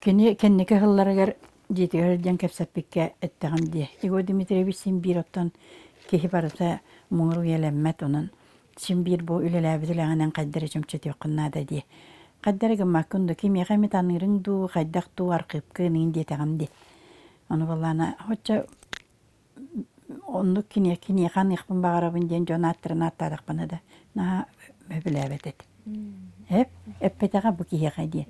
Кеннеке хылларыгар жетигерден кепсеппикке эттегам ди. Иго Дмитриевич Симбир оттон кихи барыта муңру елеммет онун. Симбир бу үлеләбитиләгәнән кайдары чөмчөт якыннада ди. Кайдары гымакынды кимега метанырың ду кайдак ту аркыпкы нин детегам ди. Аны баллана хоча онну кине хан ихпин багарабын ден жонаттырын аттадык бана да. На беләбетет. Эппетега бу киһиэхэ дии.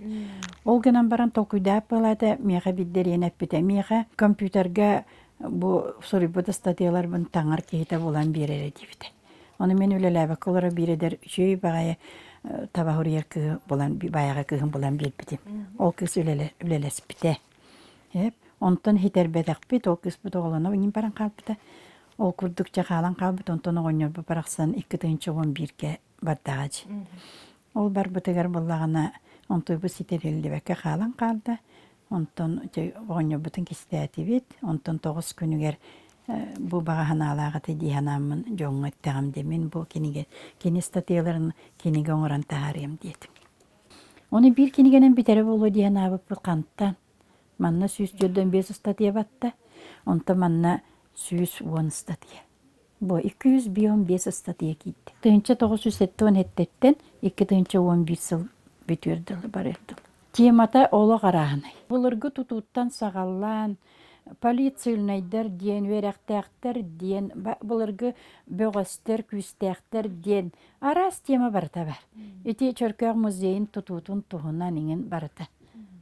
Ол гынан баран толкуйдаап балаата миэхэ биддериэн эппите. Миэхэ компьютерга бу сурибыта статьяларбын таңар киһите булан биэрере дибите. Оны мен үлэлээбэк олора биэредер үчүй багайы табахурьер кыһы булан баяга кыһын булан биэрбитим. Ол кыз үлэлеспите. Онтон хитербетекпит, ол кыз бут оголоно инин баран калбыта. Ол курдукча халан калбыт, онтон оҕонньорбу барахсан 2-11-ке бардагачы. Ол бар бытыгар боллагана онтойбу ситерилдибекке халан калды. Онтон оҕонньор бутун кистәтибит, онтон 9 күнүгер бу багаһанаалагаты диһанаммын жоңготтагам демин бу кини статьяларын киниге оңоран таарым диет. Оны бир кинигенен битере болу диһанабып канттан. Манна сүз жодон 5 статья батта. Онтон манна сүз 10 статья. Бу 215 статья китти. Тыынча 907 хеттеттен 211 сыл бүтүрдүл барырды. Темата оло караһынай. Булыргы тутуттан сагаллан полицияльнайдар диен верактактар диен булыргы бөгөстер күстактар диен арас тема барта бар. Эти чөркөг музейин тутутун туһунан иңин барта.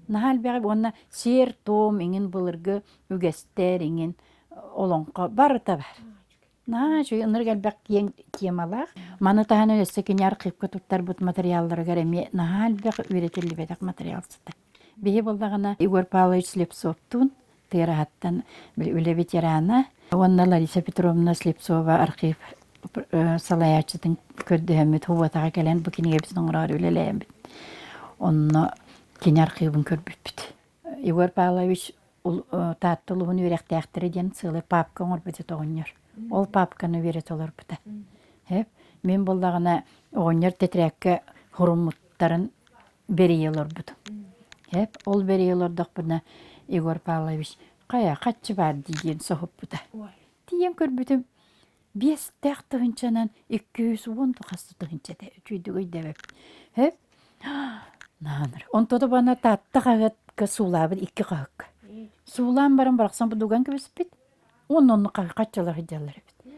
Нахал бәг онна сер том иңин булыргы үгестер иңин олонко барта бар. Шо ыныргал бәк киен темалар. Маны таханы өссө кенер кыпкы туттар бут материаллары гареме нахал бәк үйретилли бәдәк материалсыты. Бехе болдагына Игорь Павлович Слепцовтун тырахаттан үле ветерана. Онна Лариса Петровна Слепцова архив салаячытын көрдөмөт хуватага келен бу кинеге биздин урар үлелем. Онна кен архивын көрбүт. Игорь Павлович таттылыгын үрәктәктер ден сылы папка орбыты тогоннор. Ол папканы верет олар бұта. Мен болдағына оғынер тетрәкке хұрымыттарын бері елор бұты. Ол бері елордық бұна Игорь Павлович қая қатшы бар дейген соғып бұта. Дейен көрбітім 5 тәқтігіншанан 210 қасты тұғыншада үчүйді көйдәбіп. Наныр. Онтоды бана татты қағытқа сулабын 2 қағыққа. Сулан барын барақсан бұдуған көбесіп бет. Онны качалар хыджалар бит.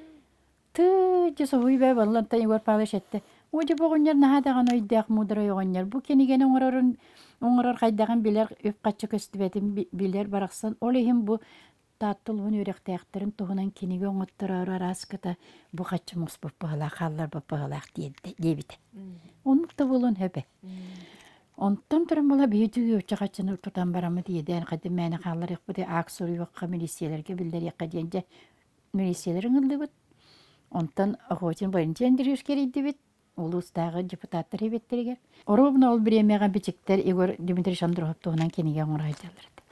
Ты жосой бе баллан та Игорь Павлович этте. Оҗа богоннар нахадаган ойдак мудра йогоннар. Бу кенигене оңорор кайдаган билер өп качы көстүбетин билер бараксан. Олехим бу таттылын үректектерин тугунан кениге оңоттурар араската бу качы муспуп бала халлар бапалак дебит. Онукта болон хепе. Онтан туран бала бейдігі өтчіғатшыны тұтан барамы дейден қады мәні қалар еқпіде ақсыр үйіққа милисиялерге білдер еққа дейінже милисиялерін ұлды бұд. Онтан ұғытын бойынша әндіріш керейді бұд. Ол ұстағы депутаттар ебеттерігер. Орубына ол біремеған бічіктер Игорь Дмитрий Шандровып тұғынан кенеге оңыр айталырды.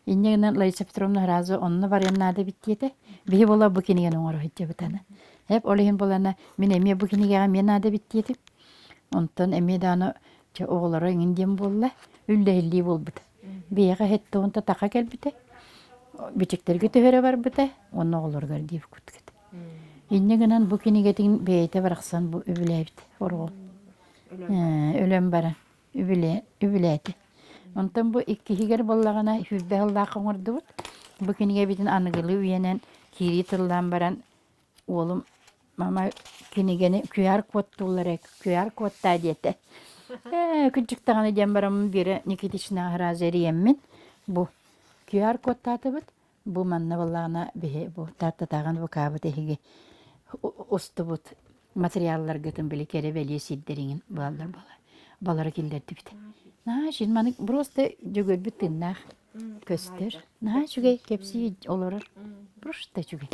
Иннегінен Лариса Петровна разы онны бареннады біттеді. Бейі бола бұ кенеген оңыр айтты бұтаны. Хеп олығын болана мен әме бұ кенегеға мен ады біттеді. Онтан әме даны оғылары еңінден болла, үлдәйілі бол бұды. Бейіға хетті онта тақа кәл бұды. Бічіктерге төхері бар бұды, оны оғыларғар дейіп күткіді. Иннегінен бұ кенегетін бейті барақсан бұ үбіләйбіді, орғыл. Өлем бара, үбіләйді. Онтан бұ иккігер боллағына хүрді ғылда қоңырды бұд. Бұ кенеге бетін анығылы үйенен кері тұрлан баран олым мама кенегені QR код тұллар QR кодта деді. Күнчіктағаны дем барамын бері Никитична Гразериеммен. Бұ QR код таты бұд. Бұ манна болағына бе бұ таттатаған бұ қабыт әйге осты бұд материаллар ғытын білі кері бәлі сиддеріңін балар бала. Балары келдерді біді. Шын маны просто жүгөл біттін нақ көстер. Жүгей кепсі оларыр. Просто жүгей.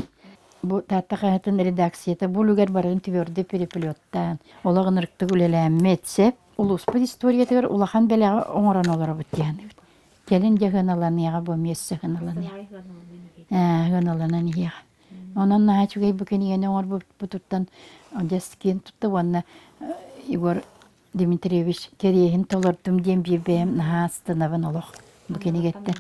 Бу таттақатын редакцияты бұлугар барын тверді переплеттан. Олағын ұрықты үлеләмметсеп, улуспыд историятығыр улахан бәліға оңыран олары бұттияны. Келін де ғыналаныяға бұл мессі ғыналаныяға. Ғыналаныяға. Онан наға чүгей бүкенігені оңыр бұтыттан дәстікен тұтты. Онна Игорь Дмитриевич керейін толырдым дем бейбейім наға астынабын олық. Bu kenigette